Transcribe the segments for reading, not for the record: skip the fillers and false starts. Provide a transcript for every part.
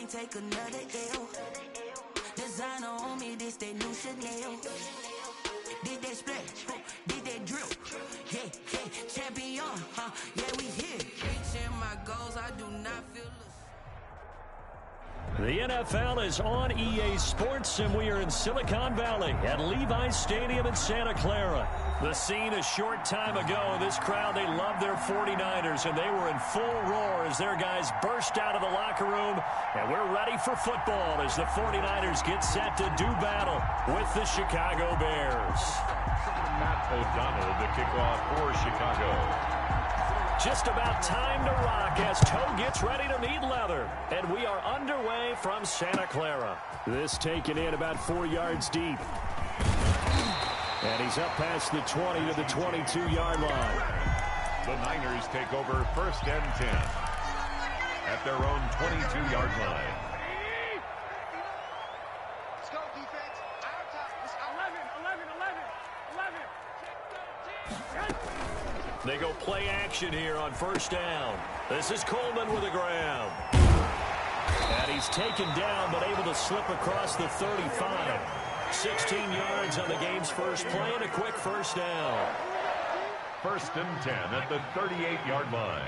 can't take another L. Designer on me, this that new Chanel. Did that splash, did that drip. Yeah, yeah, champion, yeah, we here. Reaching my goals, I do not feel The NFL is on EA Sports, and we are in Silicon Valley at Levi's Stadium in Santa Clara. The scene a short time ago, this crowd, they love their 49ers, and they were in full roar as their guys burst out of the locker room. And we're ready for football as the 49ers get set to do battle with the Chicago Bears. Matt O'Donnell to kick off for Chicago. Just about time to rock as Toe gets ready to meet leather. And we are underway from Santa Clara. This taken in about 4 yards deep. And he's up past the 20 to the 22-yard line. The Niners take over 1st and 10 at their own 22-yard line. Let's go, defense. Our top. Let's 11. They go play action here on 1st down. This is Coleman with a grab. And he's taken down but able to slip across the 35. 16 yards on the game's first play and a quick 1st down. 1st and 10 at the 38-yard line.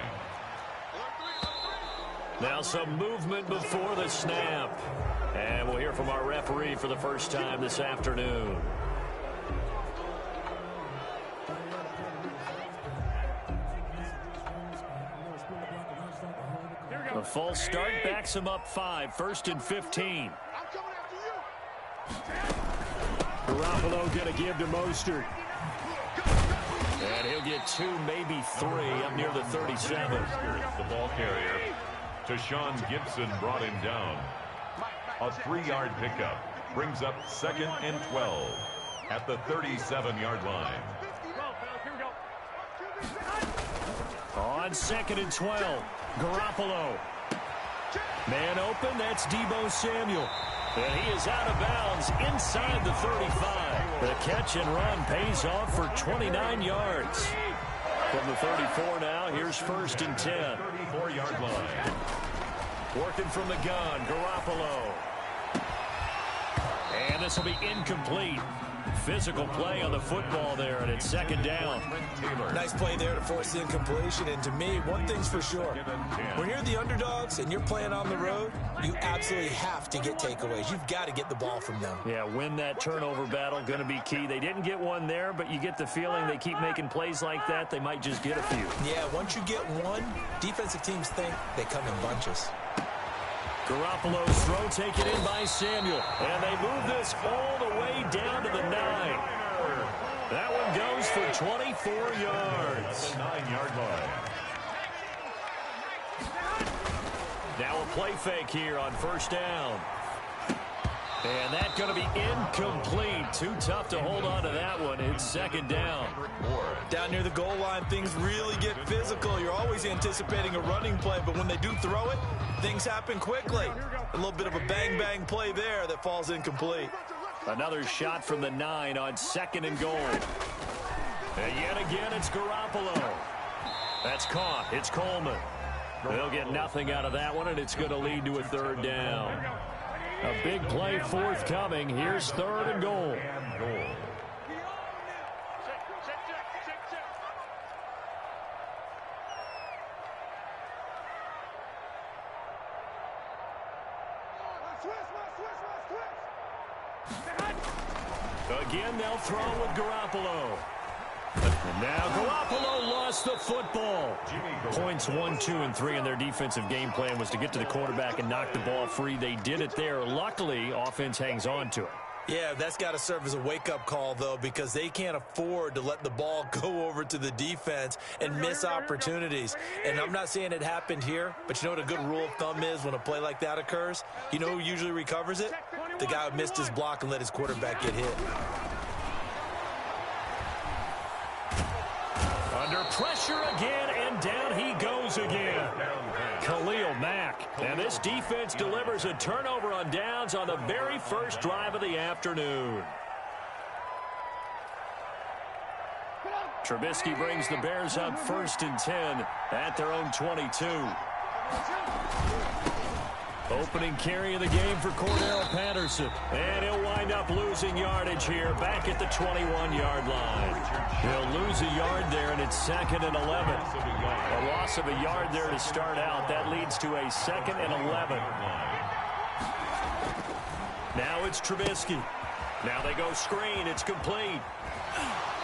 Now some movement before the snap. And we'll hear from our referee for the first time this afternoon. A false start backs him up 5. 1st and 15. Garoppolo going to give to Mostert. And he'll get 2, maybe 3 up near the 37. The ball carrier. Tashawn Gibson brought him down. A 3-yard pickup brings up 2nd and 12 at the 37-yard line. On 2nd and 12, Garoppolo. Man open, that's Deebo Samuel. And he is out of bounds inside the 35. The catch and run pays off for 29 yards. From the 34 now, here's 1st and 10. 34-yard line. Working from the gun, Garoppolo. And this will be incomplete. Physical play on the football there, and it's 2nd down. Nice play there to force the incompletion, and to me, one thing's for sure. When you're the underdogs and you're playing on the road, you absolutely have to get takeaways. You've got to get the ball from them. Yeah, win that turnover battle, going to be key. They didn't get one there, but you get the feeling they keep making plays like that, they might just get a few. Yeah, once you get one, defensive teams think they come in bunches. Garoppolo's throw taken in by Samuel. And they move this all the way down to the 9. That one goes for 24 yards. 9-yard line. Now a play fake here on 1st down. And that's going to be incomplete. Too tough to hold on to that one. It's 2nd down. Down near the goal line, things really get physical. You're always anticipating a running play, but when they do throw it, things happen quickly. A little bit of a bang-bang play there that falls incomplete. Another shot from the 9 on 2nd and goal. And yet again, it's Garoppolo. That's caught. It's Coleman. They'll get nothing out of that one, and it's going to lead to a 3rd down. A big play forthcoming. Here's 3rd and goal. Again, they'll throw with Garoppolo. And now Garoppolo lost the football. Points 1, 2, and 3 in their defensive game plan was to get to the quarterback and knock the ball free. They did it there. Luckily, offense hangs on to it. Yeah, that's got to serve as a wake-up call, though, because they can't afford to let the ball go over to the defense and miss opportunities. And I'm not saying it happened here, but you know what a good rule of thumb is when a play like that occurs? You know who usually recovers it? The guy who missed his block and let his quarterback get hit. Under pressure again, and down he goes again. Khalil Mack. And this defense delivers a turnover on downs on the very first drive of the afternoon. Trubisky brings the Bears up 1st and 10 at their own 22. Opening carry of the game for Cordell Patterson. And he'll wind up losing yardage here back at the 21-yard line. He'll lose a yard there, and it's 2nd and 11. A loss of a yard there to start out. That leads to a 2nd and 11. Now it's Trubisky. Now they go screen. It's complete.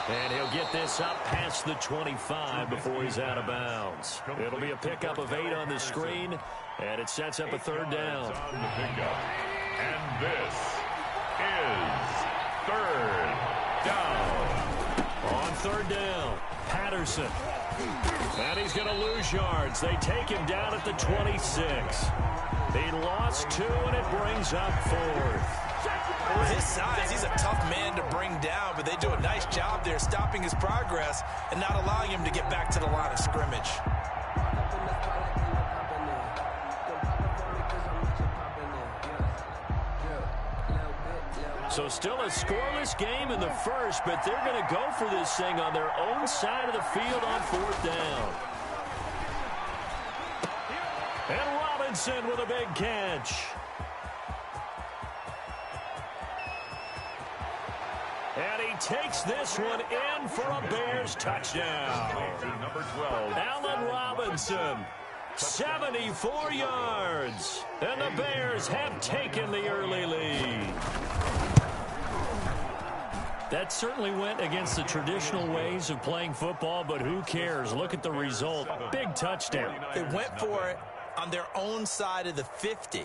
And he'll get this up past the 25 before he's out of bounds. It'll be a pickup of 8 on the screen, and it sets up a 3rd down. And this is 3rd down. On 3rd down, Patterson. And he's going to lose yards. They take him down at the 26. He lost 2, and it brings up 4th. His size, he's a tough man to bring down, but they do a nice job there stopping his progress and not allowing him to get back to the line of scrimmage. So still a scoreless game in the first, but they're going to go for this thing on their own side of the field on 4th down. And Robinson with a big catch. And he takes this one in for a Bears touchdown. Number 12. Allen Robinson, 74 yards. And the Bears have taken the early lead. That certainly went against the traditional ways of playing football, but who cares? Look at the result. Big touchdown. They went for it on their own side of the 50.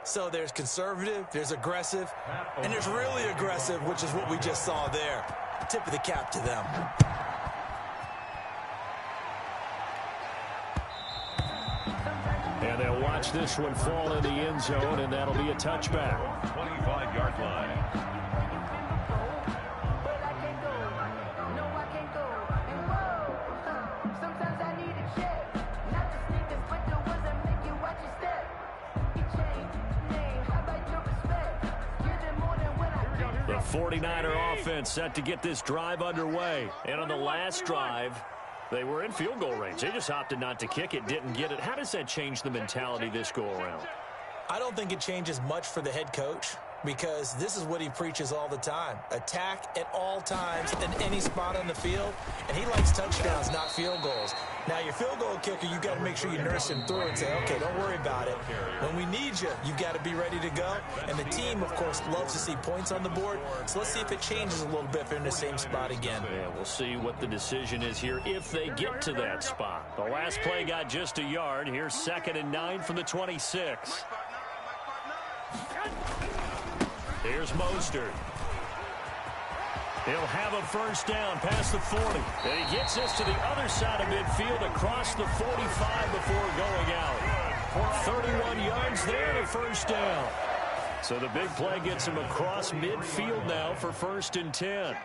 So there's conservative, there's aggressive, and there's really aggressive, which is what we just saw there. Tip of the cap to them. And they'll watch this one fall in the end zone, and that'll be a touchback. 25-yard line. The 49er offense set to get this drive underway. And on the last drive, they were in field goal range. They just opted not to kick it, didn't get it. How does that change the mentality this go-around? I don't think it changes much for the head coach because this is what he preaches all the time. Attack at all times in any spot on the field, and he likes touchdowns, not field goals. Now, your field goal kicker, you got to make sure you nurse him through and say, okay, don't worry about it. When we need you, you got to be ready to go. And the team, of course, loves to see points on the board. So let's see if it changes a little bit if they're in the same spot again. Yeah, we'll see what the decision is here if they get to that spot. The last play got just a yard. Here's 2nd and 9 from the 26. Here's Mostert. He'll have a 1st down past the 40. And he gets this to the other side of midfield across the 45 before going out. 31 yards there to 1st down. So the big play gets him across midfield now for 1st and 10.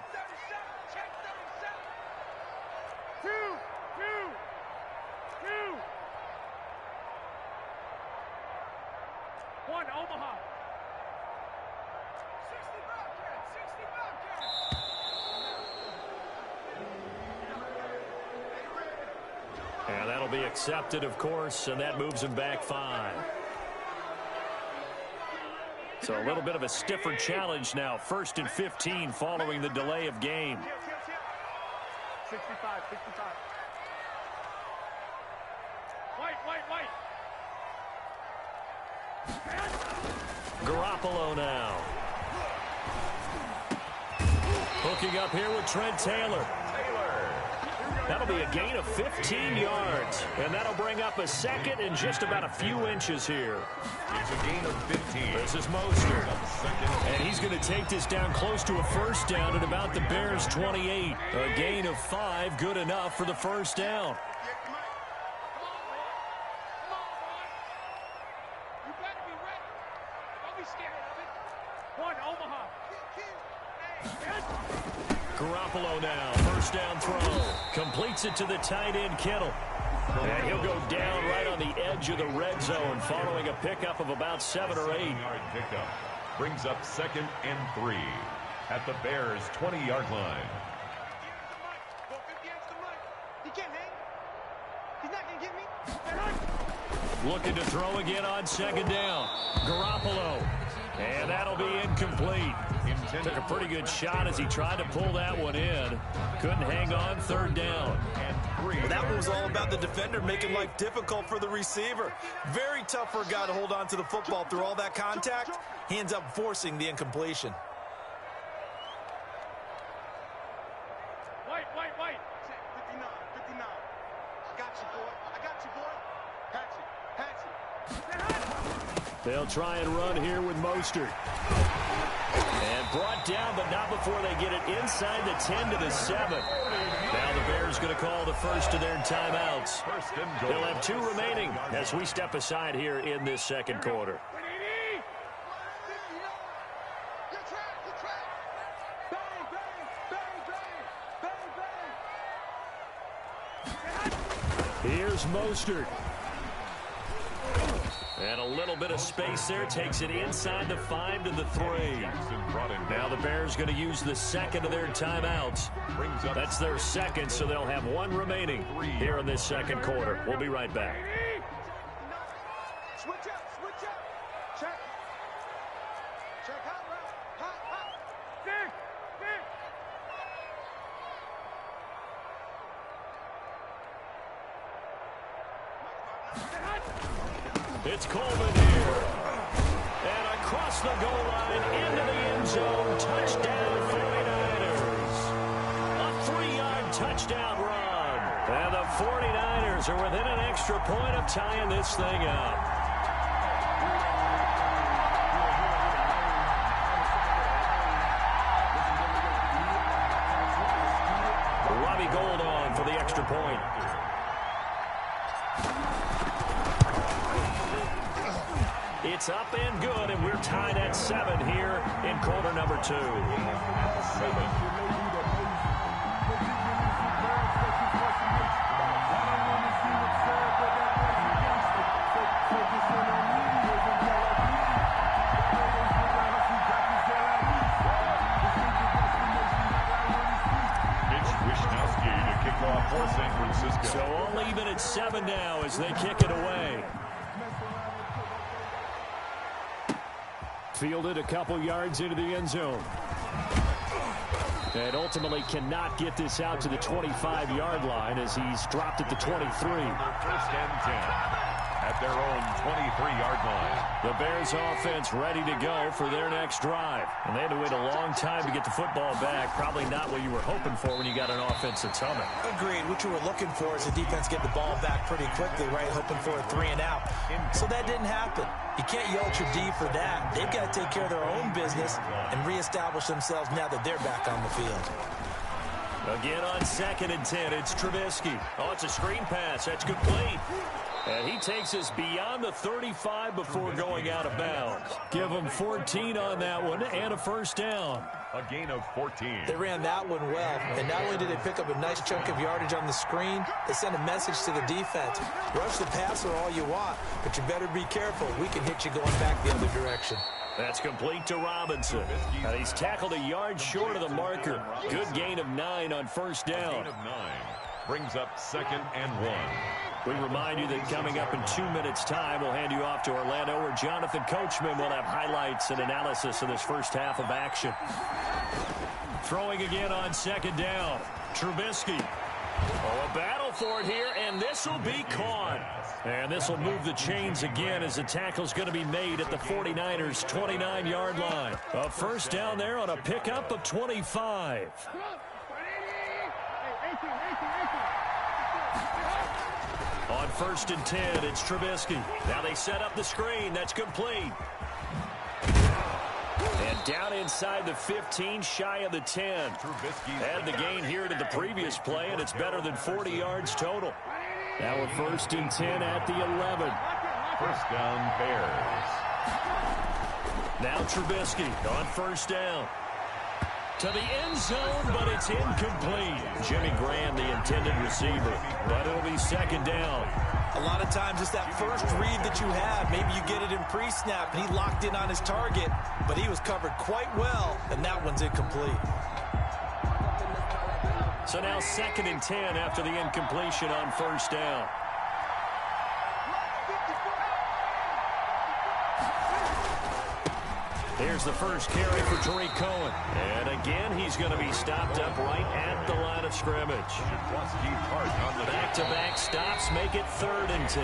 And that'll be accepted, of course, and that moves him back 5. So a little bit of a stiffer challenge now. 1st and 15 following the delay of game. 65. White. Garoppolo now. Hooking up here with Trent Taylor. That'll be a gain of 15 yards, and that'll bring up a 2nd and just about a few inches here. It's a gain of 15. This is Mostert. And he's going to take this down close to a 1st down at about the Bears' 28. A gain of 5, good enough for the 1st down. You better be ready. Don't be scared of it. One, Omaha. Garoppolo now, 1st down throw. Completes it to the tight end, Kittle. And he'll go down right on the edge of the red zone following a pickup of about 7 or 8. 7-yard pickup brings up 2nd and 3 at the Bears' 20-yard line. He can't hang. He's not going to get me. Looking to throw again on second down. Garoppolo. And that'll be incomplete. Took a pretty good shot as he tried to pull that one in. Couldn't hang on third down. Well, that one was all about the defender making life difficult for the receiver. Very tough for a guy to hold on to the football through all that contact. He ends up forcing the incompletion. Wait. 59. I got you, boy. Patch it. They'll try and run here with Mostert. And brought down, but not before they get it inside the 10 to the 7. Now the Bears going to call the first of their timeouts. They'll have 2 remaining as we step aside here in this second quarter. Here's Mostert. And a little bit of space there. Takes it inside the 5 to the 3. Now the Bears going to use the second of their timeouts. That's their second, so they'll have 1 remaining here in this second quarter. We'll be right back. Switch up. Check. Hot. Dig. It's Coleman here. And across the goal line into the end zone. Touchdown 49ers. A 3-yard touchdown run. And the 49ers are within an extra point of tying this thing up. Robbie Gould on for the extra point. It's up and good, and we're tied at 7 here in quarter number 2. For San Francisco. So only even at 7 now as they kick it away. Fielded a couple yards into the end zone. And ultimately cannot get this out to the 25-yard line as he's dropped at the 23. First and 10 at their own 23-yard line. The Bears offense ready to go for their next drive. And they had to wait a long time to get the football back. Probably not what you were hoping for when you got an offense that's humming. Agreed. What you were looking for is the defense get the ball back pretty quickly, right? Hoping for a 3 and out. So that didn't happen. You can't yell at your D for that. They've got to take care of their own business and reestablish themselves now that they're back on the field. Again on 2nd and 10, it's Trubisky. Oh, it's a screen pass. That's complete. And he takes us beyond the 35 before going out of bounds. Give him 14 on that one and a first down. A gain of 14. They ran that one well, and not only did they pick up a nice chunk of yardage on the screen, they sent a message to the defense. Rush the passer all you want, but you better be careful. We can hit you going back the other direction. That's complete to Robinson. And he's tackled a yard short of the marker. Good gain of 9 on first down. Gain of 9 brings up 2nd and 1. We remind you that coming up in 2 minutes' time, we'll hand you off to Orlando, where Jonathan Coachman will have highlights and analysis of this first half of action. Throwing again on 2nd down. Trubisky. Oh, a battle for it here, and this will be caught. And this will move the chains again as the tackle's going to be made at the 49ers' 29-yard line. A first down there on a pickup of 25. On 1st and 10, it's Trubisky. Now they set up the screen. That's complete. And down inside the 15, shy of the 10. Add the gain here to the previous play, and it's better than 40 yards total. Now a 1st and 10 at the 11. First down, Bears. Now Trubisky on 1st down. To the end zone, but it's incomplete. Jimmy Graham, the intended receiver, but it'll be 2nd down. A lot of times it's that first read that you have. Maybe you get it in pre-snap, and he locked in on his target, but he was covered quite well, and that one's incomplete. So now 2nd and 10 after the incompletion on 1st down. Here's the first carry for Tariq Cohen. And again, he's going to be stopped up right at the line of scrimmage. Back-to-back stops make it 3rd and 10.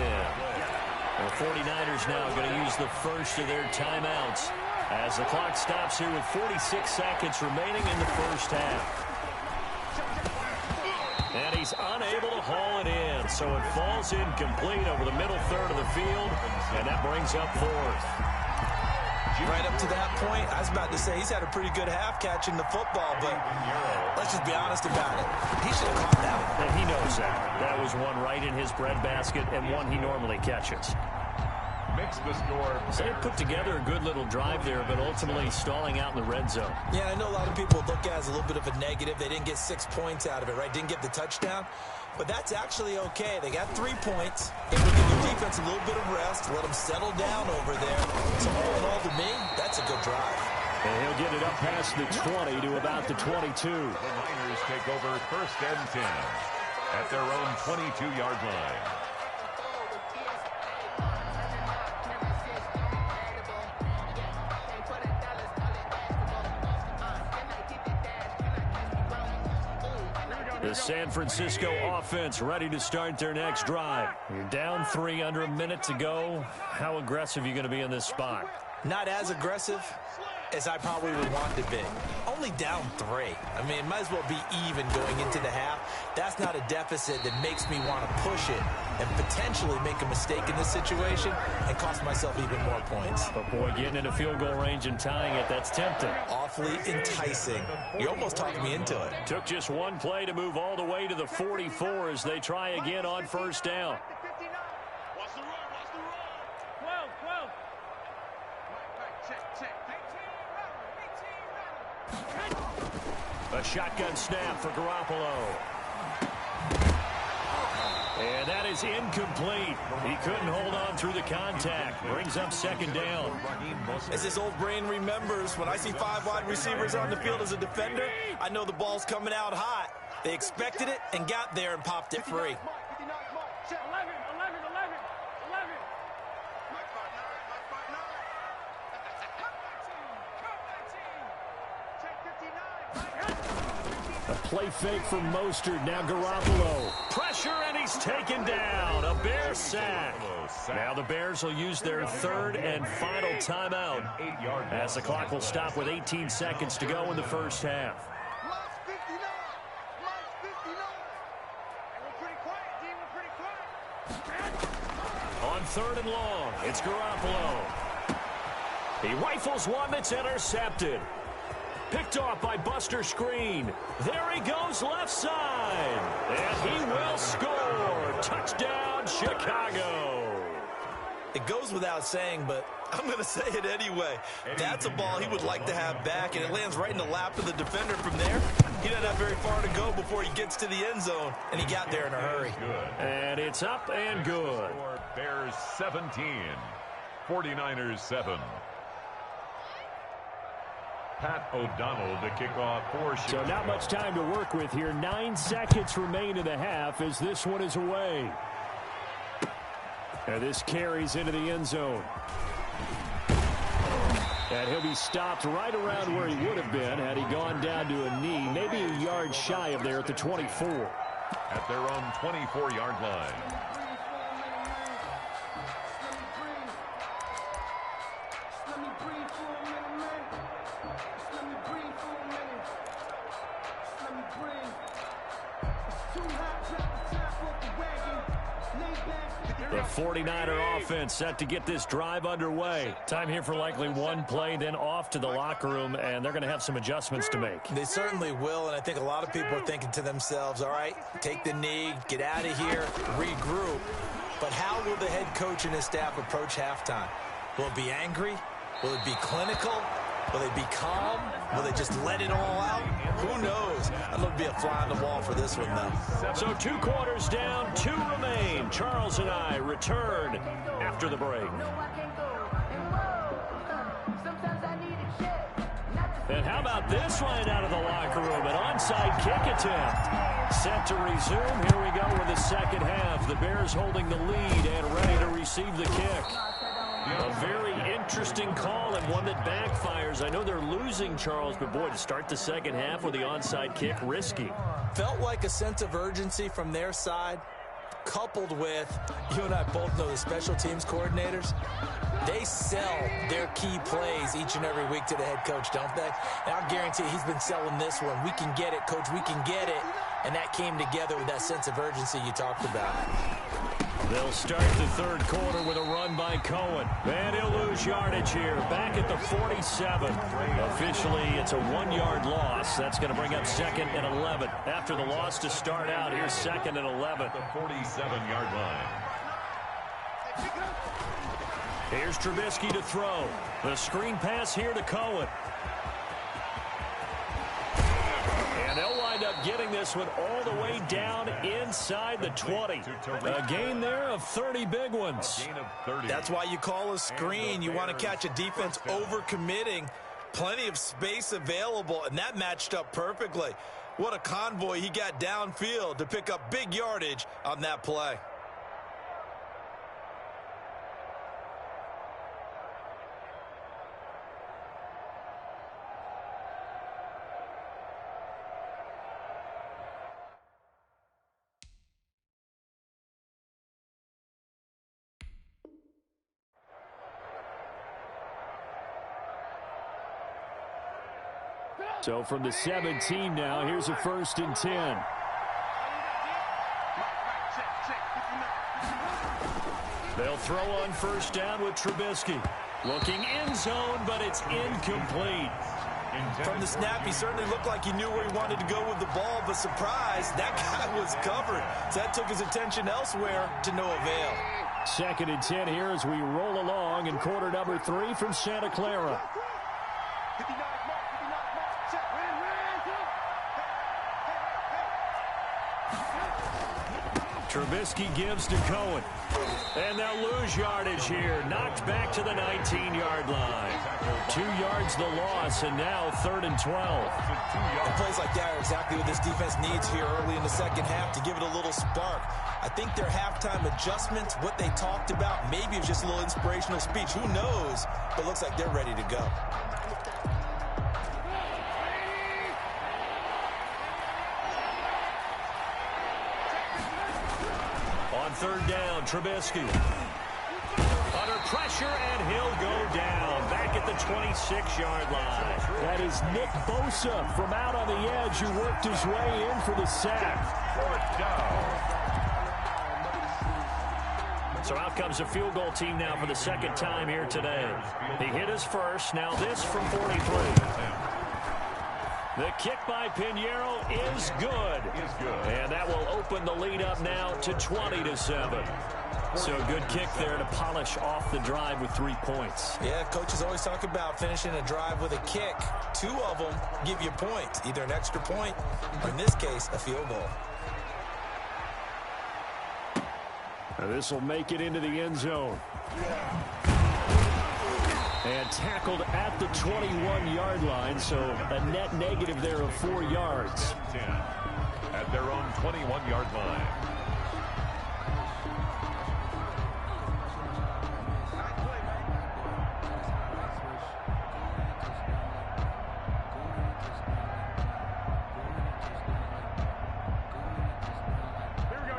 The 49ers now going to use the first of their timeouts as the clock stops here with 46 seconds remaining in the first half. And he's unable to haul it in, so it falls incomplete over the middle third of the field, and that brings up 4th. Right up to that point, I was about to say he's had a pretty good half catching the football, but let's just be honest about it. He should have caught that one. And he knows that. That was one right in his breadbasket and one he normally catches. Makes the score. So they put together a good little drive there, but ultimately stalling out in the red zone. Yeah, I know a lot of people look at it as a little bit of a negative. They didn't get 6 points out of it, right? Didn't get the touchdown. But that's actually okay. They got 3 points. It will give the defense a little bit of rest, let them settle down over there. So all in all, to me, that's a good drive. And he'll get it up past the 20 to about the 22. The Niners take over 1st and 10 at their own 22-yard line. The San Francisco offense ready to start their next drive. You're down 3 under a minute to go. How aggressive are you going to be in this spot? Not as aggressive as I probably would want to be. Only down 3. I mean, it might as well be even going into the half. That's not a deficit that makes me want to push it and potentially make a mistake in this situation and cost myself even more points. But boy, getting into field goal range and tying it, that's tempting. Awfully enticing. You almost talked me into it. Took just one play to move all the way to the 44 as they try again on 1st down. Watch the run, watch the run. 12. Check. A shotgun snap for Garoppolo. And that is incomplete. He couldn't hold on through the contact. Brings up 2nd down. As his old brain remembers, when I see 5 wide receivers on the field as a defender, I know the ball's coming out hot. They expected it and got there and popped it free. 11. A play fake from Mostert. Now Garoppolo. Pressure, and he's taken down. A Bear sack. Now the Bears will use their 3rd and final timeout as the clock will stop with 18 seconds to go in the first half. On 3rd and long, it's Garoppolo. He rifles one that's intercepted. Picked off by Buster Screen. There he goes left side. And he will score. Touchdown, Chicago. It goes without saying, but I'm going to say it anyway. That's a ball he would like to have back, and it lands right in the lap of the defender from there. He doesn't have very far to go before he gets to the end zone, and he got there in a hurry. And it's up and good. Bears 17, 49ers 7. Pat O'Donnell to kick off for Chicago. So not much time to work with here. 9 seconds remain in the half as this one is away. And this carries into the end zone. And he'll be stopped right around where he would have been had he gone down to a knee, maybe a yard shy of there at the 24. At their own 24-yard line. The 49er offense set to get this drive underway. Time here for likely one play, then off to the locker room, and they're going to have some adjustments to make. They certainly will, and I think a lot of people are thinking to themselves, all right, take the knee, get out of here, regroup. But how will the head coach and his staff approach halftime? Will it be angry? Will it be clinical? Will they be calm? Will they just let it all out? Who knows? I'd love to be a fly on the wall for this one, though. So 2 quarters down, 2 remain. Charles and I return after the break. And how about this line out of the locker room? An onside kick attempt. Set to resume. Here we go with the second half. The Bears holding the lead and ready to receive the kick. A very interesting call and one that backfires. I know they're losing, Charles, but boy, to start the second half with the onside kick, risky. Felt like a sense of urgency from their side, coupled with, you and I both know the special teams coordinators, they sell their key plays each and every week to the head coach, don't they? And I'll guarantee he's been selling this one. We can get it, coach, we can get it. And that came together with that sense of urgency you talked about. They'll start the third quarter with a run by Cohen. And he'll lose yardage here. Back at the 47. Officially, it's a 1-yard loss. That's going to bring up 2nd and 11. After the loss to start out, here's 2nd and 11. The 47-yard line. Here's Trubisky to throw. The screen pass here to Cohen. And they'll wind up getting this one all the way down inside the 20. A gain there of 30 big ones. That's why you call a screen. You want to catch a defense overcommitting. Plenty of space available, and that matched up perfectly. What a convoy he got downfield to pick up big yardage on that play. So from the 17 now, here's a 1st and 10. They'll throw on first down with Trubisky. Looking end zone, but it's incomplete. From the snap, he certainly looked like he knew where he wanted to go with the ball, but surprise, that guy was covered. So that took his attention elsewhere to no avail. 2nd and 10 here as we roll along in quarter number 3 from Santa Clara. Trubisky gives to Cohen. And they'll lose yardage here. Knocked back to the 19-yard line. 2 yards the loss, and now 3rd and 12. And plays like that are exactly what this defense needs here early in the second half to give it a little spark. I think their halftime adjustments, what they talked about, maybe it was just a little inspirational speech. Who knows? But it looks like they're ready to go. On 3rd down, Trubisky. Under pressure, and he'll go down. Back at the 26-yard line. That is Nick Bosa from out on the edge who worked his way in for the sack. 4th down. So out comes a field goal team now for the 2nd time here today. He hit his first. Now this from 43. The kick by Pinheiro is good. And that will open the lead up now to 20-7. So a good kick there to polish off the drive with 3 points. Yeah, coaches always talk about finishing a drive with a kick. 2 of them give you points, either an extra point or, in this case, a field goal. This will make it into the end zone. And tackled at the 21-yard line, so a net negative there of 4 yards. 10 at their own 21-yard line.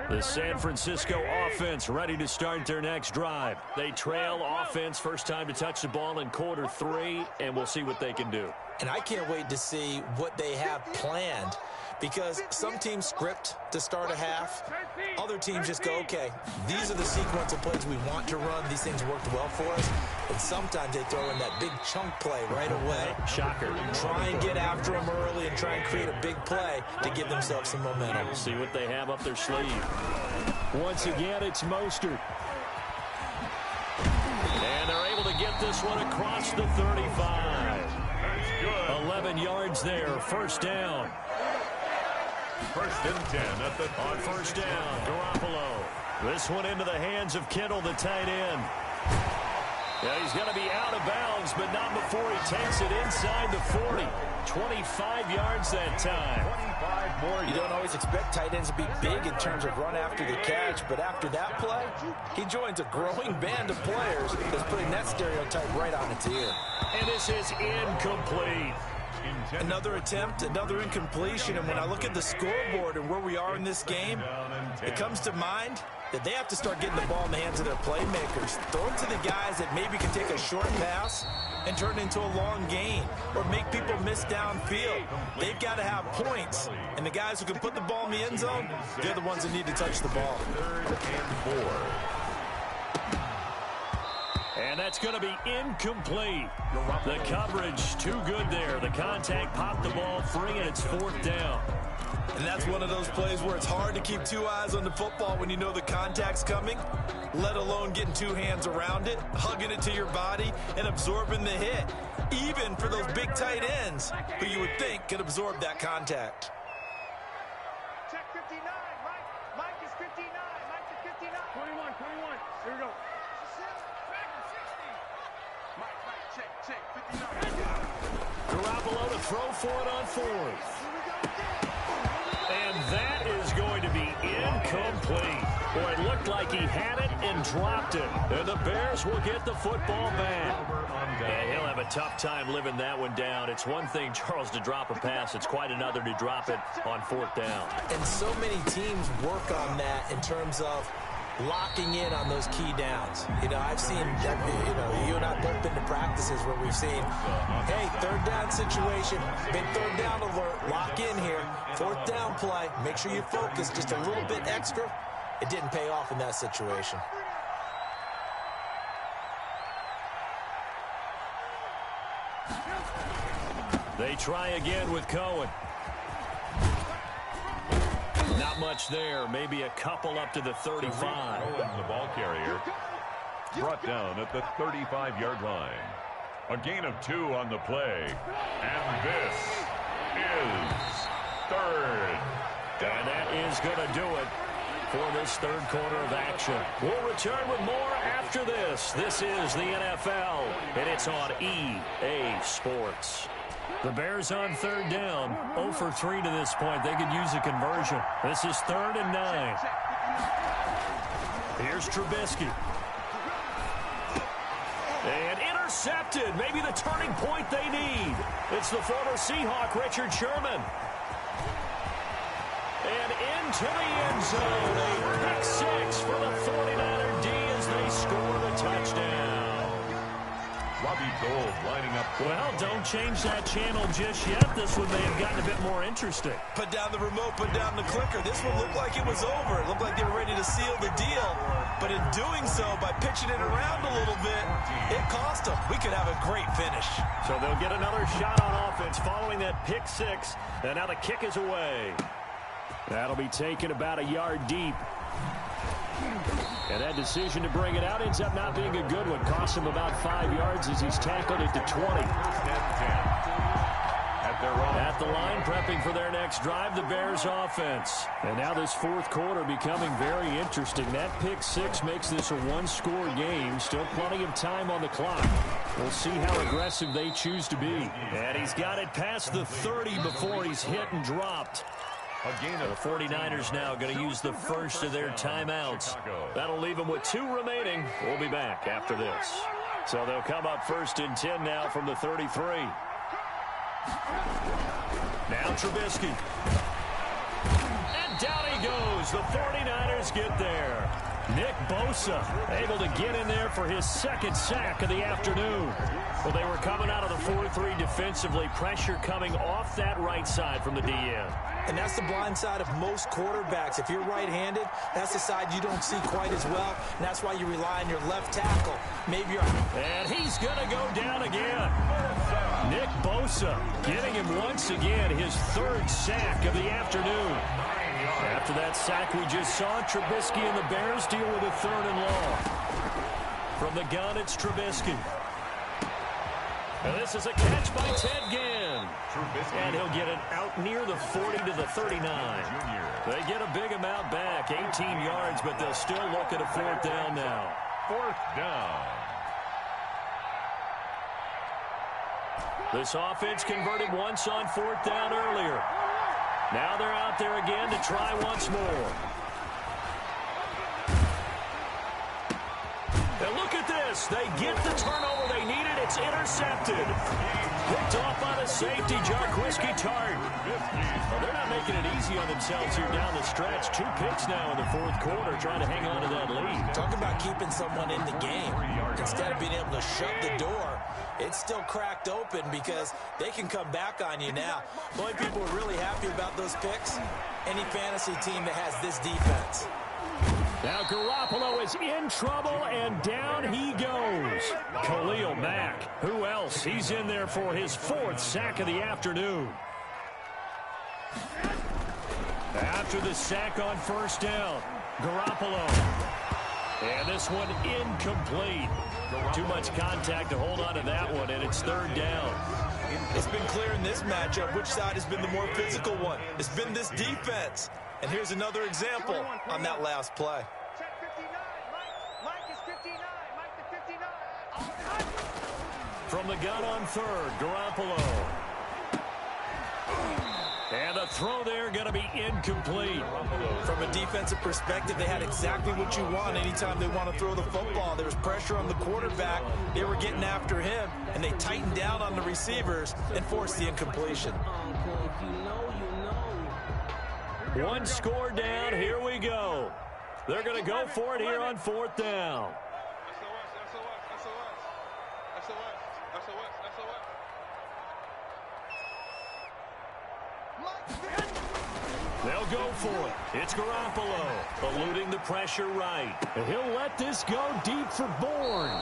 The San Francisco offense ready to start their next drive. They trail offense, first time to touch the ball in quarter 3, and we'll see what they can do. And I can't wait to see what they have planned, because some teams script to start a half. Other teams just go, okay, these are the sequence of plays we want to run. These things worked well for us. And sometimes they throw in that big chunk play right away. Shocker. Try and get after them early and try and create a big play to give themselves some momentum. We'll see what they have up their sleeve. Once again, it's Mostert. And they're able to get this one across the 35. 11 yards there, first down. 1st and 10 at the on first down. Garoppolo. This one into the hands of Kittle, the tight end. Yeah, he's going to be out of bounds, but not before he takes it inside the 40. 25 yards that time. 25 more. You don't always expect tight ends to be big in terms of run after the catch, but after that play, he joins a growing band of players that's putting that stereotype right on its ear. And this is incomplete. Another attempt, another incompletion, and when I look at the scoreboard and where we are in this game, it comes to mind that they have to start getting the ball in the hands of their playmakers. Throw it to the guys that maybe can take a short pass and turn it into a long gain or make people miss downfield. They've got to have points, and the guys who can put the ball in the end zone, they're the ones that need to touch the ball. 3rd and 4. And that's going to be incomplete. The coverage too good there. The contact popped the ball free, and it's 4th down. And that's one of those plays where it's hard to keep two eyes on the football when you know the contact's coming, let alone getting two hands around it, hugging it to your body, and absorbing the hit, even for those big tight ends who you would think could absorb that contact. Check 59, Mike. Mike is 59. Mike is 59. 21. Here we go. Mike, check 59. Garoppolo to throw for it on 4th. And that is going to be incomplete. Boy, it looked like he had it and dropped it. And the Bears will get the football back. And he'll have a tough time living that one down. It's one thing, Charles, to drop a pass. It's quite another to drop it on 4th down. And so many teams work on that in terms of locking in on those key downs. You know, I've seen, you and I both been to practices where we've seen, hey, 3rd down situation, big 3rd down alert, lock in here, 4th down play, make sure you focus just a little bit extra. It didn't pay off in that situation. They try again with Cohen. Not much there. Maybe a couple up to the 35. Cohen, the ball carrier, brought down at the 35-yard line. A gain of 2 on the play. And this is 3rd. And that is going to do it for this 3rd quarter of action. We'll return with more after this. This is the NFL, and it's on EA Sports. The Bears on 3rd down, 0 for 3 to this point. They could use a conversion. This is 3rd and 9. Here's Trubisky. And intercepted. Maybe the turning point they need. It's the former Seahawk, Richard Sherman. And into the end zone. A pick 6 for the 49er D as they score the touchdown. Robbie Gould lining up. Well, don't change that channel just yet. This one may have gotten a bit more interesting. Put down the remote, put down the clicker. This one looked like it was over. It looked like they were ready to seal the deal. But in doing so, by pitching it around a little bit, it cost them. We could have a great finish. So they'll get another shot on offense following that pick 6. And now the kick is away. That'll be taken about a yard deep. And that decision to bring it out ends up not being a good one. Cost him about 5 yards as he's tackled at the 20. At the line, prepping for their next drive, the Bears offense. And now this 4th quarter becoming very interesting. That pick 6 makes this a one-score game. Still plenty of time on the clock. We'll see how aggressive they choose to be. And he's got it past the 30 before he's hit and dropped. The 49ers now going to use the first of their timeouts. That'll leave them with 2 remaining. We'll be back after this. So they'll come up 1st and 10 now from the 33. Now Trubisky. And down he goes. The 49ers get there. Nick Bosa able to get in there for his 2nd sack of the afternoon. Well, they were coming out of the 4-3 defensively. Pressure coming off that right side from the DN. And that's the blind side of most quarterbacks. If you're right-handed, that's the side you don't see quite as well. And that's why you rely on your left tackle. Maybe you're... And he's going to go down again. Nick Bosa getting him once again, his 3rd sack of the afternoon. After that sack we just saw, Trubisky and the Bears deal with a 3rd and long. From the gun, it's Trubisky. And this is a catch by Ted Ginn. And he'll get it out near the 40 to the 39. They get a big amount back, 18 yards, but they'll still look at a 4th down now. 4th down. This offense converted once on 4th down earlier. Now they're out there again to try once more. And look at this. They get the turnover they needed. It's intercepted. Picked off by the safety, Jarquiski Tart. Well, they're not making it easy on themselves here down the stretch. 2 picks now in the 4th quarter, trying to hang on to that lead. Talk about keeping someone in the game. Instead of being able to shut the door, it's still cracked open because they can come back on you now. The only people who are really happy about those picks, any fantasy team that has this defense. Now Garoppolo is in trouble, and down he goes. Khalil Mack. Who else? He's in there for his 4th sack of the afternoon. After the sack on 1st down, Garoppolo. And this one incomplete. Too much contact to hold on to that one, and it's 3rd down. It's been clear in this matchup which side has been the more physical one. It's been this defense. And here's another example on that last play. Check 59. Mike is 59. Mike to 59. From the gun on 3rd, Garoppolo. And the throw there going to be incomplete. From a defensive perspective, they had exactly what you want anytime they want to throw the football. There was pressure on the quarterback. They were getting after him, and they tightened down on the receivers and forced the incompletion. 1 score down. Here we go. They're going to go for it here on 4th down. They'll go for it. It's Garoppolo eluding the pressure right. And he'll let this go deep for Bourne.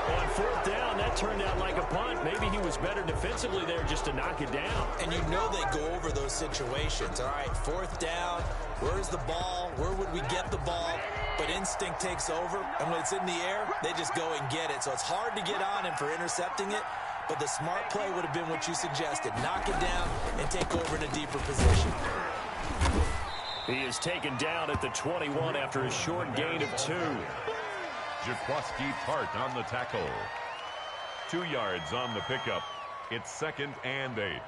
On 4th down, that turned out like a punt. Maybe he was better defensively there just to knock it down. And you know they go over those situations. All right, 4th down, where's the ball? Where would we get the ball? But instinct takes over, and when it's in the air, they just go and get it. So it's hard to get on him for intercepting it, but the smart play would have been what you suggested. Knock it down and take over in a deeper position. He is taken down at the 21 after a short gain of 2. Jarquiski Tart on the tackle. 2 yards on the pickup. It's 2nd and 8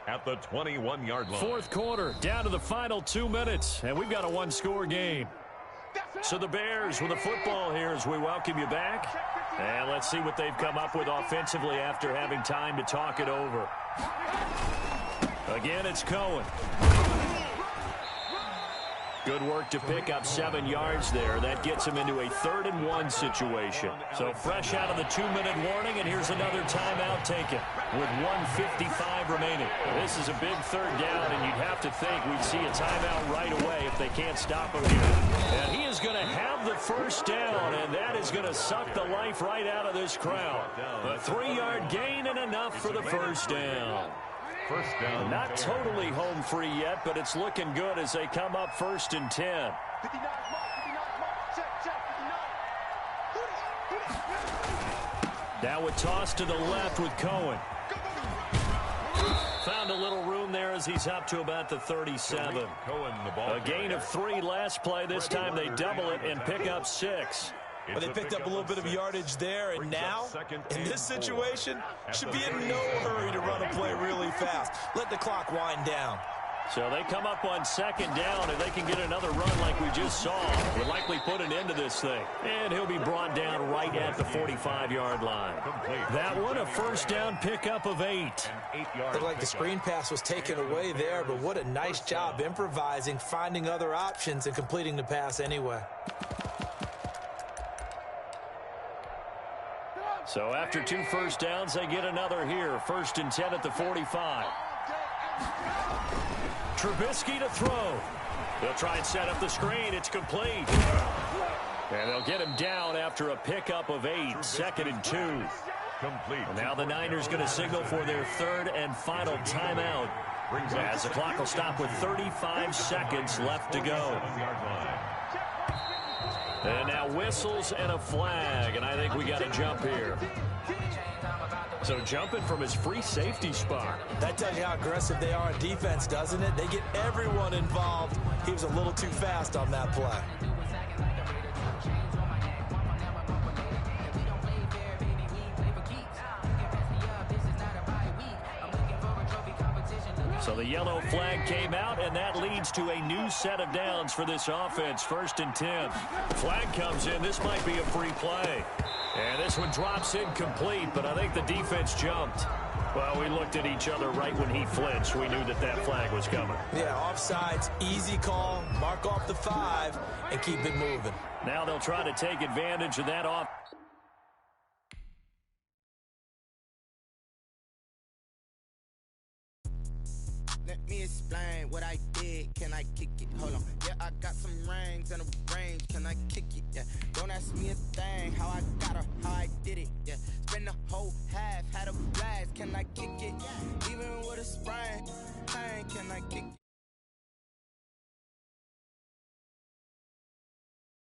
at the 21-yard line. 4th quarter, down to the final 2 minutes, and we've got a 1-score game. So the Bears with the football here as we welcome you back. And let's see what they've come up with offensively after having time to talk it over. Again, it's Cohen. Good work to pick up 7 yards there. That gets him into a 3rd and 1 situation. So fresh out of the 2-minute warning, and here's another timeout taken with 1:55 remaining. This is a big 3rd down, and you'd have to think we'd see a timeout right away if they can't stop him here. And he is going to have the 1st down, and that is going to suck the life right out of this crowd. A 3-yard gain and enough for the 1st down. 1st down. Not totally home free yet, but it's looking good as they come up 1st and 10. 59, check, 59. Now a toss to the left with Cohen. Found a little room there as he's up to about the 37. Cohen, the ball. A gain of 3 last play. This time they double it and pick up 6. Well, they picked up a little bit of yardage there, and now, in this situation, should be in no hurry to run a play really fast. Let the clock wind down. So they come up on 2nd down, and they can get another run like we just saw. Would likely put an end to this thing. And he'll be brought down right at the 45-yard line. That one, a 1st down pickup of 8. Looked like the screen pass was taken away there, but what a nice job improvising, finding other options, and completing the pass anyway. So after 2 1st downs, they get another here. 1st and 10 at the 45. Trubisky to throw. They'll try and set up the screen. It's complete. And they'll get him down after a pickup of 8. 2nd and 2. Complete. And now the Niners going to signal for their 3rd and final timeout. As the clock will stop with 35 seconds left to go. And now whistles and a flag, and I think we got a jump here. So jumping from his free safety spot. That tells you how aggressive they are on defense, doesn't it? They get everyone involved. He was a little too fast on that play. So the yellow flag came out, and that leads to a new set of downs for this offense. 1st and 10. Flag comes in. This might be a free play. And this one drops incomplete, but I think the defense jumped. Well, we looked at each other right when he flinched. We knew that that flag was coming. Yeah, offsides, easy call, mark off the 5, and keep it moving. Now they'll try to take advantage of that off. Let me explain what I did. Can I kick it? Hold on. Yeah, I got some rings and a range. Can I kick it? Yeah. Don't ask me a thing. How I got her, how I did it. Yeah. Spend the whole half, had a blast. Can I kick it? Even with a sprain, can I kick it?